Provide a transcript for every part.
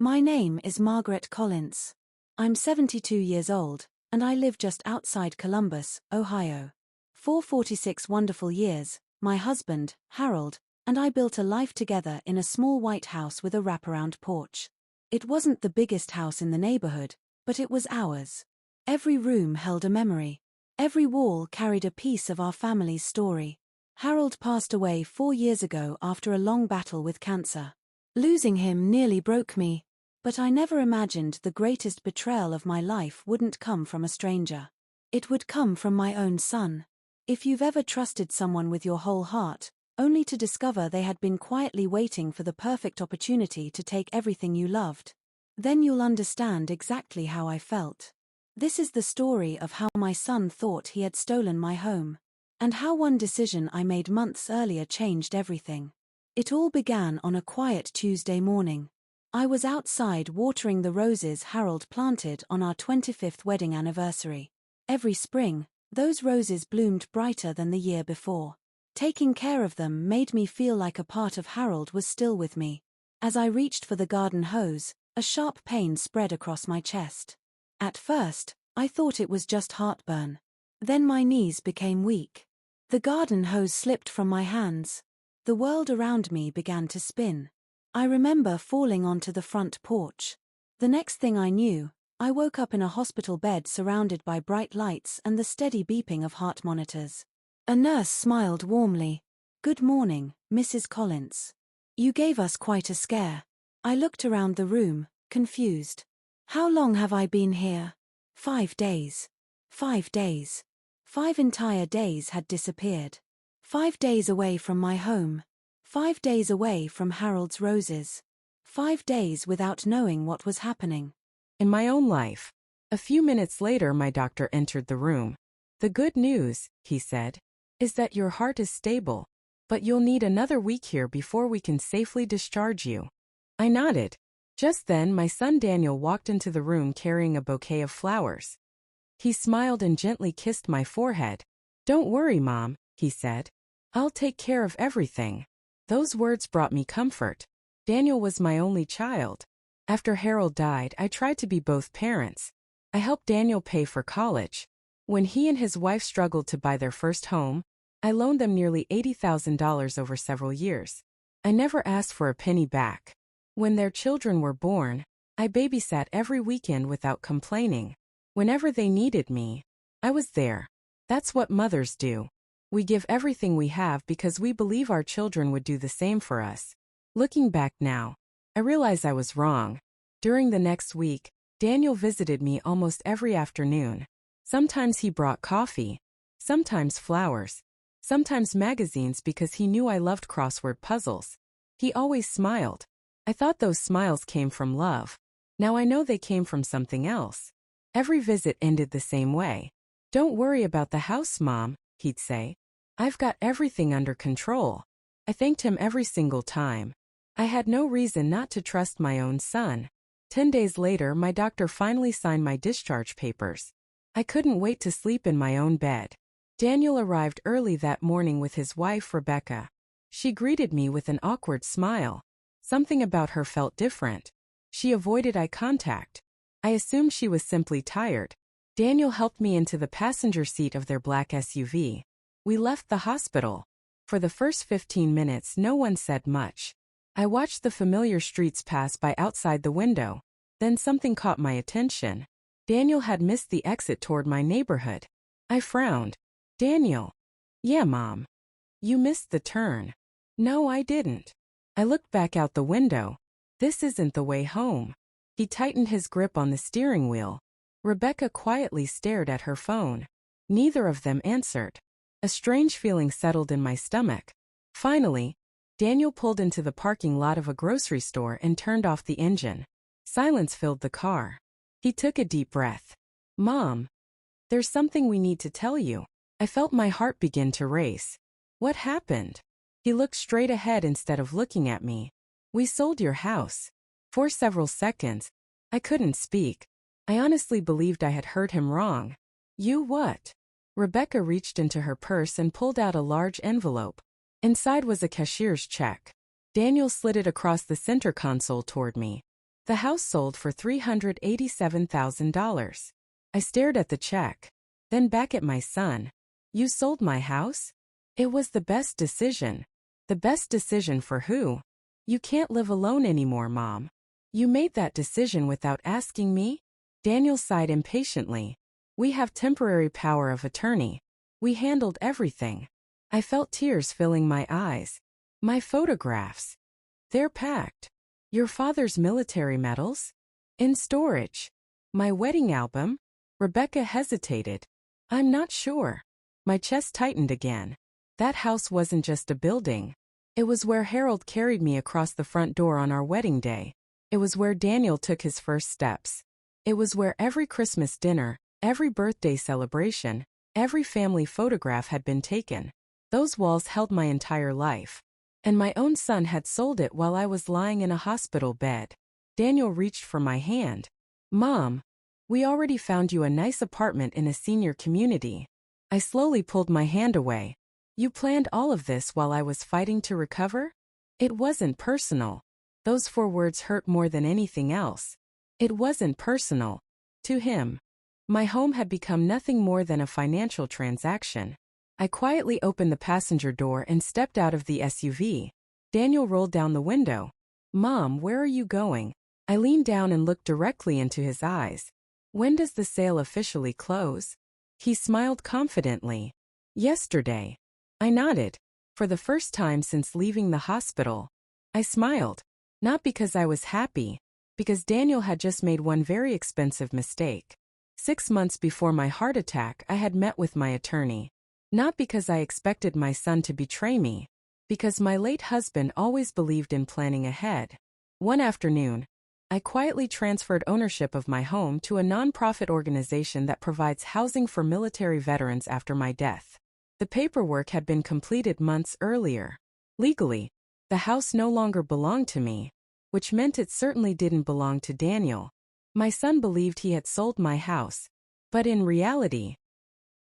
My name is Margaret Collins. I'm 72 years old, and I live just outside Columbus, Ohio. For 46 wonderful years, my husband, Harold, and I built a life together in a small white house with a wraparound porch. It wasn't the biggest house in the neighborhood, but it was ours. Every room held a memory. Every wall carried a piece of our family's story. Harold passed away 4 years ago after a long battle with cancer. Losing him nearly broke me, but I never imagined the greatest betrayal of my life wouldn't come from a stranger. It would come from my own son. If you've ever trusted someone with your whole heart, only to discover they had been quietly waiting for the perfect opportunity to take everything you loved, then you'll understand exactly how I felt. This is the story of how my son thought he had stolen my home, and how one decision I made months earlier changed everything. It all began on a quiet Tuesday morning. I was outside watering the roses Harold planted on our 25th wedding anniversary. Every spring, those roses bloomed brighter than the year before. Taking care of them made me feel like a part of Harold was still with me. As I reached for the garden hose, a sharp pain spread across my chest. At first, I thought it was just heartburn. Then my knees became weak. The garden hose slipped from my hands. The world around me began to spin. I remember falling onto the front porch. The next thing I knew, I woke up in a hospital bed surrounded by bright lights and the steady beeping of heart monitors. A nurse smiled warmly. "Good morning, Mrs. Collins. You gave us quite a scare." I looked around the room, confused. "How long have I been here?" 5 days. 5 days. 5 entire days had disappeared. 5 days away from my home. 5 days away from Harold's roses. 5 days without knowing what was happening. In my own life. A few minutes later, my doctor entered the room. "The good news," he said, "is that your heart is stable, but you'll need another week here before we can safely discharge you." I nodded. Just then, my son Daniel walked into the room carrying a bouquet of flowers. He smiled and gently kissed my forehead. "Don't worry, Mom," he said. "I'll take care of everything." Those words brought me comfort. Daniel was my only child. After Harold died, I tried to be both parents. I helped Daniel pay for college. When he and his wife struggled to buy their first home, I loaned them nearly $80,000 over several years. I never asked for a penny back. When their children were born, I babysat every weekend without complaining. Whenever they needed me, I was there. That's what mothers do. We give everything we have because we believe our children would do the same for us. Looking back now, I realize I was wrong. During the next week, Daniel visited me almost every afternoon. Sometimes he brought coffee, sometimes flowers, sometimes magazines because he knew I loved crossword puzzles. He always smiled. I thought those smiles came from love. Now I know they came from something else. Every visit ended the same way. "Don't worry about the house, Mom," he'd say. "I've got everything under control." I thanked him every single time. I had no reason not to trust my own son. 10 days later, my doctor finally signed my discharge papers. I couldn't wait to sleep in my own bed. Daniel arrived early that morning with his wife, Rebecca. She greeted me with an awkward smile. Something about her felt different. She avoided eye contact. I assumed she was simply tired. Daniel helped me into the passenger seat of their black SUV. We left the hospital. For the first 15 minutes, no one said much. I watched the familiar streets pass by outside the window. Then something caught my attention. Daniel had missed the exit toward my neighborhood. I frowned. "Daniel." "Yeah, Mom." "You missed the turn." "No, I didn't." I looked back out the window. "This isn't the way home." He tightened his grip on the steering wheel. Rebecca quietly stared at her phone. Neither of them answered. A strange feeling settled in my stomach. Finally, Daniel pulled into the parking lot of a grocery store and turned off the engine. Silence filled the car. He took a deep breath. "Mom, there's something we need to tell you." I felt my heart begin to race. "What happened?" He looked straight ahead instead of looking at me. "We sold your house." For several seconds, I couldn't speak. I honestly believed I had heard him wrong. "You what?" Rebecca reached into her purse and pulled out a large envelope. Inside was a cashier's check. Daniel slid it across the center console toward me. The house sold for $387,000. I stared at the check, then back at my son. You sold my house? It was the best decision. The best decision for who? You can't live alone anymore, Mom. You made that decision without asking me? Daniel sighed impatiently. We have temporary power of attorney. We handled everything. I felt tears filling my eyes. My photographs. They're packed. Your father's military medals? In storage. My wedding album? Rebecca hesitated. I'm not sure. My chest tightened again. That house wasn't just a building. It was where Harold carried me across the front door on our wedding day. It was where Daniel took his first steps. It was where every Christmas dinner, every birthday celebration, every family photograph had been taken. Those walls held my entire life. And my own son had sold it while I was lying in a hospital bed. Daniel reached for my hand. Mom, we already found you a nice apartment in a senior community. I slowly pulled my hand away. You planned all of this while I was fighting to recover? It wasn't personal. Those 4 words hurt more than anything else. It wasn't personal. To him. My home had become nothing more than a financial transaction. I quietly opened the passenger door and stepped out of the SUV. Daniel rolled down the window. Mom, where are you going? I leaned down and looked directly into his eyes. When does the sale officially close? He smiled confidently. Yesterday. I nodded. For the first time since leaving the hospital. I smiled. Not because I was happy. Because Daniel had just made one very expensive mistake. 6 months before my heart attack, I had met with my attorney. Not because I expected my son to betray me. Because my late husband always believed in planning ahead. One afternoon, I quietly transferred ownership of my home to a nonprofit organization that provides housing for military veterans after my death. The paperwork had been completed months earlier. Legally, the house no longer belonged to me, which meant it certainly didn't belong to Daniel. My son believed he had sold my house, but in reality,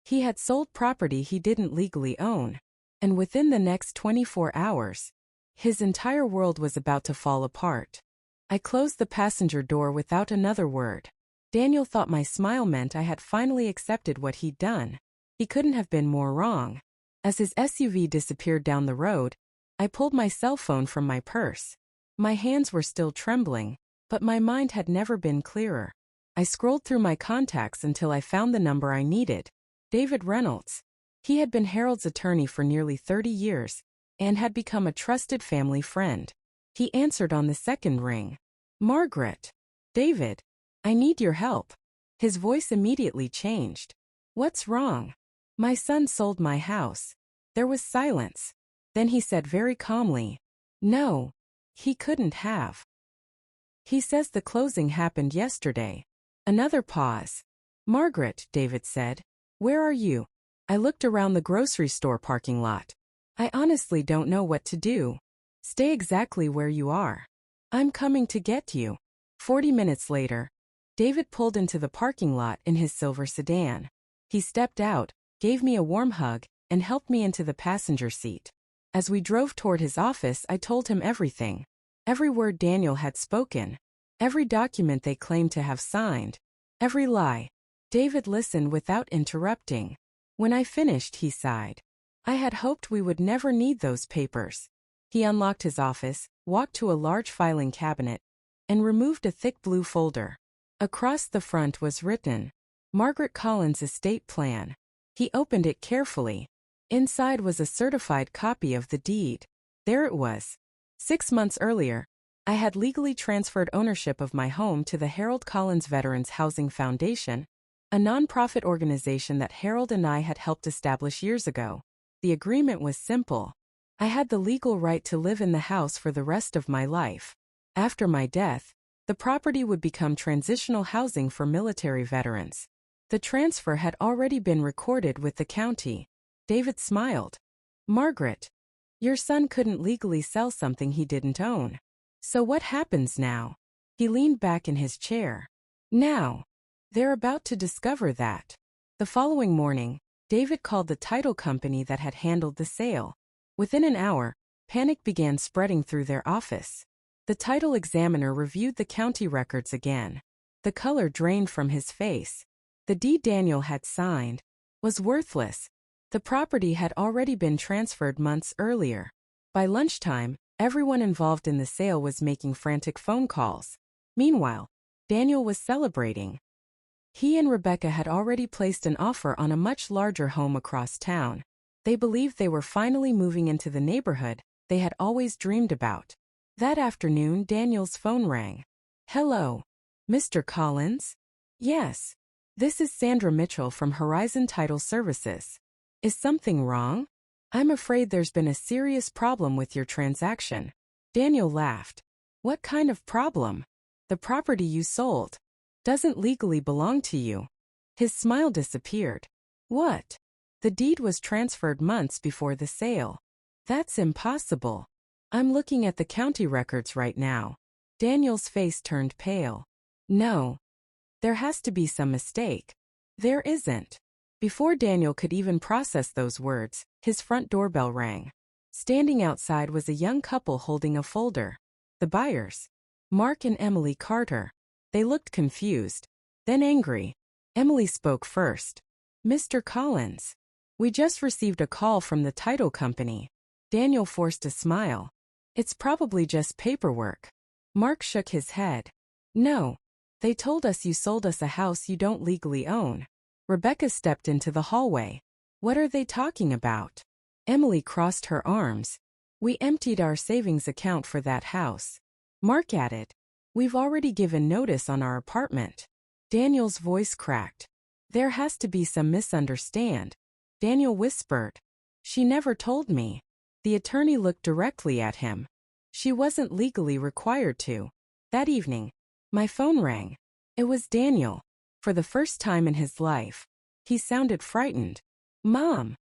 he had sold property he didn't legally own. And within the next 24 hours, his entire world was about to fall apart. I closed the passenger door without another word. Daniel thought my smile meant I had finally accepted what he'd done. He couldn't have been more wrong. As his SUV disappeared down the road, I pulled my cell phone from my purse. My hands were still trembling, but my mind had never been clearer. I scrolled through my contacts until I found the number I needed. David Reynolds. He had been Harold's attorney for nearly 30 years, and had become a trusted family friend. He answered on the second ring. Margaret. David. I need your help. His voice immediately changed. What's wrong? My son sold my house. There was silence. Then he said very calmly. No. He couldn't have. He says the closing happened yesterday. Another pause. Margaret, David said. Where are you? I looked around the grocery store parking lot. I honestly don't know what to do. Stay exactly where you are. I'm coming to get you. 40 minutes later, David pulled into the parking lot in his silver sedan. He stepped out, gave me a warm hug, and helped me into the passenger seat. As we drove toward his office, I told him everything. Every word Daniel had spoken. Every document they claimed to have signed. Every lie. David listened without interrupting. When I finished, he sighed. I had hoped we would never need those papers. He unlocked his office, walked to a large filing cabinet, and removed a thick blue folder. Across the front was written, Margaret Collins' estate plan. He opened it carefully. Inside was a certified copy of the deed. There it was. 6 months earlier, I had legally transferred ownership of my home to the Harold Collins Veterans Housing Foundation, a nonprofit organization that Harold and I had helped establish years ago. The agreement was simple. I had the legal right to live in the house for the rest of my life. After my death, the property would become transitional housing for military veterans. The transfer had already been recorded with the county. David smiled. Margaret, your son couldn't legally sell something he didn't own. So what happens now? He leaned back in his chair. Now, they're about to discover that. The following morning, David called the title company that had handled the sale. Within an hour, panic began spreading through their office. The title examiner reviewed the county records again. The color drained from his face. The deed Daniel had signed was worthless. The property had already been transferred months earlier. By lunchtime, everyone involved in the sale was making frantic phone calls. Meanwhile, Daniel was celebrating. He and Rebecca had already placed an offer on a much larger home across town. They believed they were finally moving into the neighborhood they had always dreamed about. That afternoon, Daniel's phone rang. "Hello, Mr. Collins?" "Yes. This is Sandra Mitchell from Horizon Title Services. Is something wrong? I'm afraid there's been a serious problem with your transaction." Daniel laughed. "What kind of problem? The property you sold doesn't legally belong to you." His smile disappeared. "What? The deed was transferred months before the sale. That's impossible. I'm looking at the county records right now." Daniel's face turned pale. "No. There has to be some mistake." "There isn't." Before Daniel could even process those words, his front doorbell rang. Standing outside was a young couple holding a folder. The buyers, Mark and Emily Carter. They looked confused, then angry. Emily spoke first. "Mr. Collins, we just received a call from the title company." Daniel forced a smile. "It's probably just paperwork." Mark shook his head. "No. They told us you sold us a house you don't legally own." Rebecca stepped into the hallway. "What are they talking about?" Emily crossed her arms. "We emptied our savings account for that house." Mark added, "We've already given notice on our apartment." Daniel's voice cracked. "There has to be some misunderstand." Daniel whispered, "She never told me." The attorney looked directly at him. "She wasn't legally required to." That evening, my phone rang. It was Daniel. For the first time in his life, he sounded frightened. "Mom."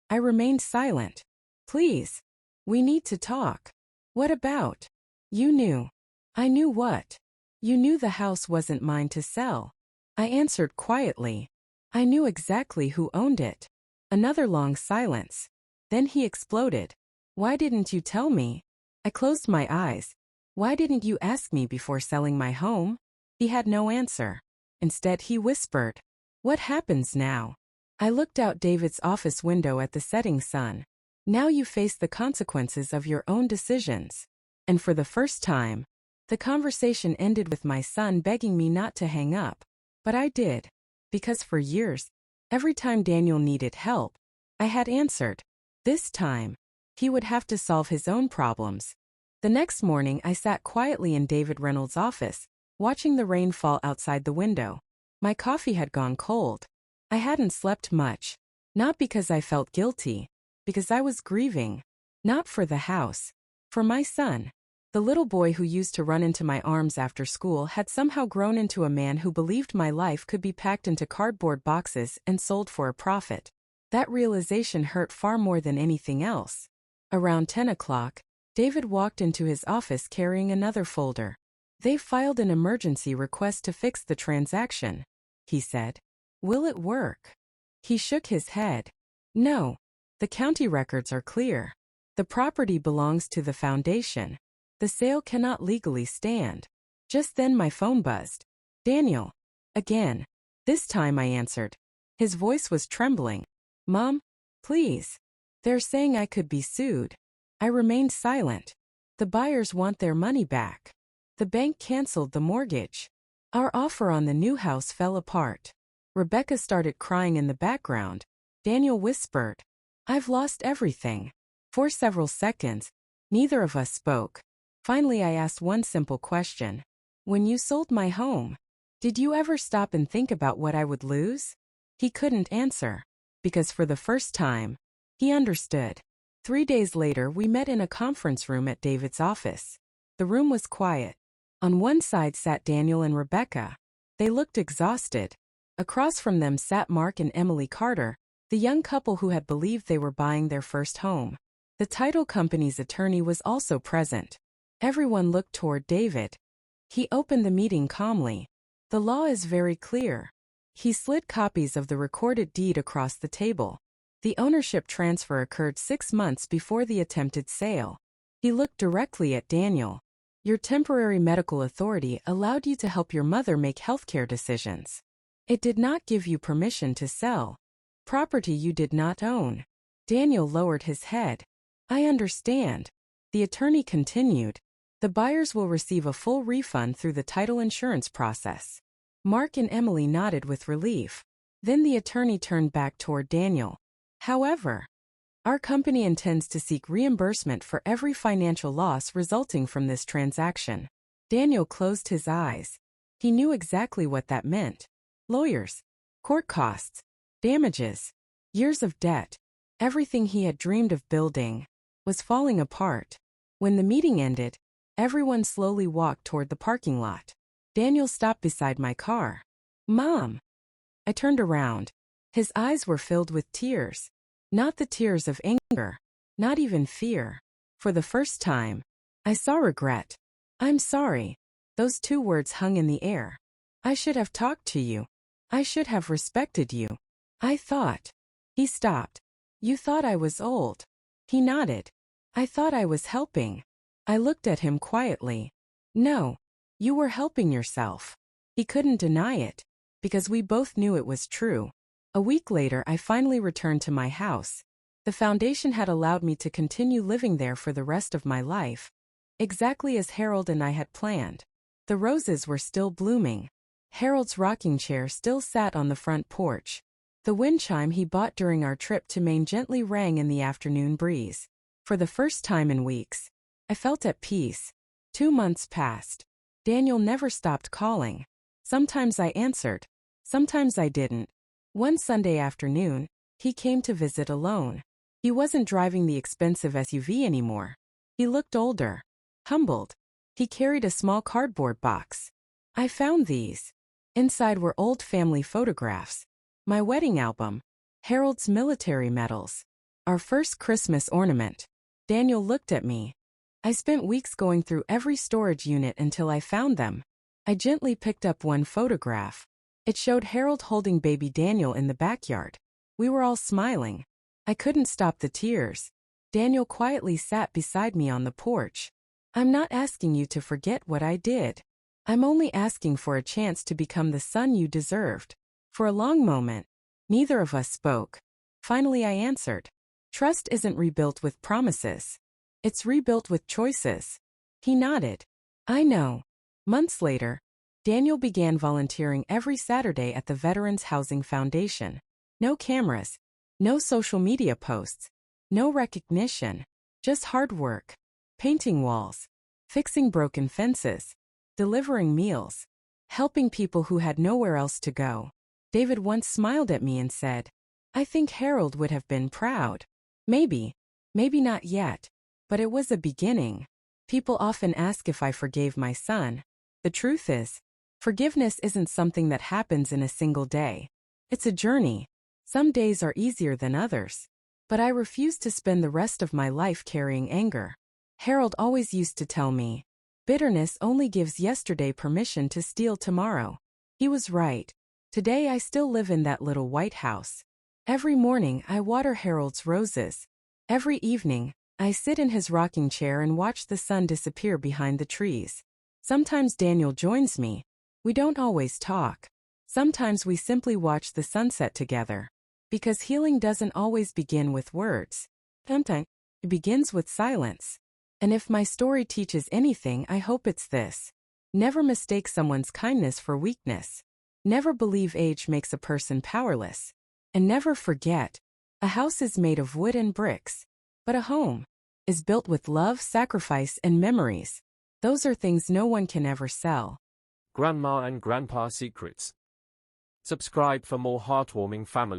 I remained silent. "Please. We need to talk." "What about?" "You knew." "I knew what?" "You knew the house wasn't mine to sell." I answered quietly. "I knew exactly who owned it." Another long silence. Then he exploded. "Why didn't you tell me?" I closed my eyes. "Why didn't you ask me before selling my home?" He had no answer. Instead, he whispered, "What happens now?" I looked out David's office window at the setting sun. "Now you face the consequences of your own decisions." And for the first time, the conversation ended with my son begging me not to hang up. But I did. Because for years, every time Daniel needed help, I had answered. This time, he would have to solve his own problems. The next morning, I sat quietly in David Reynolds' office, watching the rain fall outside the window. My coffee had gone cold. I hadn't slept much. Not because I felt guilty, because I was grieving. Not for the house. For my son. The little boy who used to run into my arms after school had somehow grown into a man who believed my life could be packed into cardboard boxes and sold for a profit. That realization hurt far more than anything else. Around 10 o'clock, David walked into his office carrying another folder. "They filed an emergency request to fix the transaction," he said. "Will it work?" He shook his head. "No. The county records are clear. The property belongs to the foundation. The sale cannot legally stand." Just then my phone buzzed. "Daniel." Again. This time I answered. His voice was trembling. "Mom, please. They're saying I could be sued." I remained silent. "The buyers want their money back. The bank canceled the mortgage. Our offer on the new house fell apart." Rebecca started crying in the background. Daniel whispered, "I've lost everything." For several seconds, neither of us spoke. Finally, I asked one simple question. "When you sold my home, did you ever stop and think about what I would lose?" He couldn't answer. Because for the first time, he understood. 3 days later, we met in a conference room at David's office. The room was quiet. On one side sat Daniel and Rebecca. They looked exhausted. Across from them sat Mark and Emily Carter, the young couple who had believed they were buying their first home. The title company's attorney was also present. Everyone looked toward David. He opened the meeting calmly. "The law is very clear." He slid copies of the recorded deed across the table. The ownership transfer occurred 6 months before the attempted sale. He looked directly at Daniel. Your temporary medical authority allowed you to help your mother make healthcare decisions. It did not give you permission to sell property you did not own. Daniel lowered his head. I understand. The attorney continued. The buyers will receive a full refund through the title insurance process. Mark and Emily nodded with relief. Then the attorney turned back toward Daniel. However, our company intends to seek reimbursement for every financial loss resulting from this transaction. Daniel closed his eyes. He knew exactly what that meant. Lawyers, court costs, damages, years of debt. Everything he had dreamed of building was falling apart. When the meeting ended, everyone slowly walked toward the parking lot. Daniel stopped beside my car. Mom! I turned around. His eyes were filled with tears. Not the tears of anger, not even fear. For the first time, I saw regret. I'm sorry. Those two words hung in the air. I should have talked to you. I should have respected you. I thought. He stopped. You thought I was old. He nodded. I thought I was helping. I looked at him quietly. No, you were helping yourself. He couldn't deny it, because we both knew it was true. A week later, I finally returned to my house. The foundation had allowed me to continue living there for the rest of my life, exactly as Harold and I had planned. The roses were still blooming. Harold's rocking chair still sat on the front porch. The wind chime he bought during our trip to Maine gently rang in the afternoon breeze. For the first time in weeks, I felt at peace. 2 months passed. Daniel never stopped calling. Sometimes I answered. Sometimes I didn't. One Sunday afternoon, he came to visit alone. He wasn't driving the expensive SUV anymore. He looked older, humbled. He carried a small cardboard box. I found these. Inside were old family photographs, my wedding album, Harold's military medals, our first Christmas ornament. Daniel looked at me. I spent weeks going through every storage unit until I found them. I gently picked up one photograph. It showed Harold holding baby Daniel in the backyard. We were all smiling. I couldn't stop the tears. Daniel quietly sat beside me on the porch. I'm not asking you to forget what I did. I'm only asking for a chance to become the son you deserved. For a long moment, neither of us spoke. Finally I answered. Trust isn't rebuilt with promises. It's rebuilt with choices. He nodded. I know. Months later, Daniel began volunteering every Saturday at the Veterans Housing Foundation. No cameras, no social media posts, no recognition, just hard work. Painting walls, fixing broken fences, delivering meals, helping people who had nowhere else to go. David once smiled at me and said, I think Harold would have been proud. Maybe not yet, but it was a beginning. People often ask if I forgave my son. The truth is, forgiveness isn't something that happens in a single day. It's a journey. Some days are easier than others. But I refuse to spend the rest of my life carrying anger. Harold always used to tell me, bitterness only gives yesterday permission to steal tomorrow. He was right. Today I still live in that little white house. Every morning I water Harold's roses. Every evening, I sit in his rocking chair and watch the sun disappear behind the trees. Sometimes Daniel joins me. We don't always talk. Sometimes we simply watch the sunset together. Because healing doesn't always begin with words. Sometimes it begins with silence. And if my story teaches anything, I hope it's this. Never mistake someone's kindness for weakness. Never believe age makes a person powerless. And never forget, a house is made of wood and bricks. But a home is built with love, sacrifice, and memories. Those are things no one can ever sell. Grandma and Grandpa Secrets. Subscribe for more heartwarming family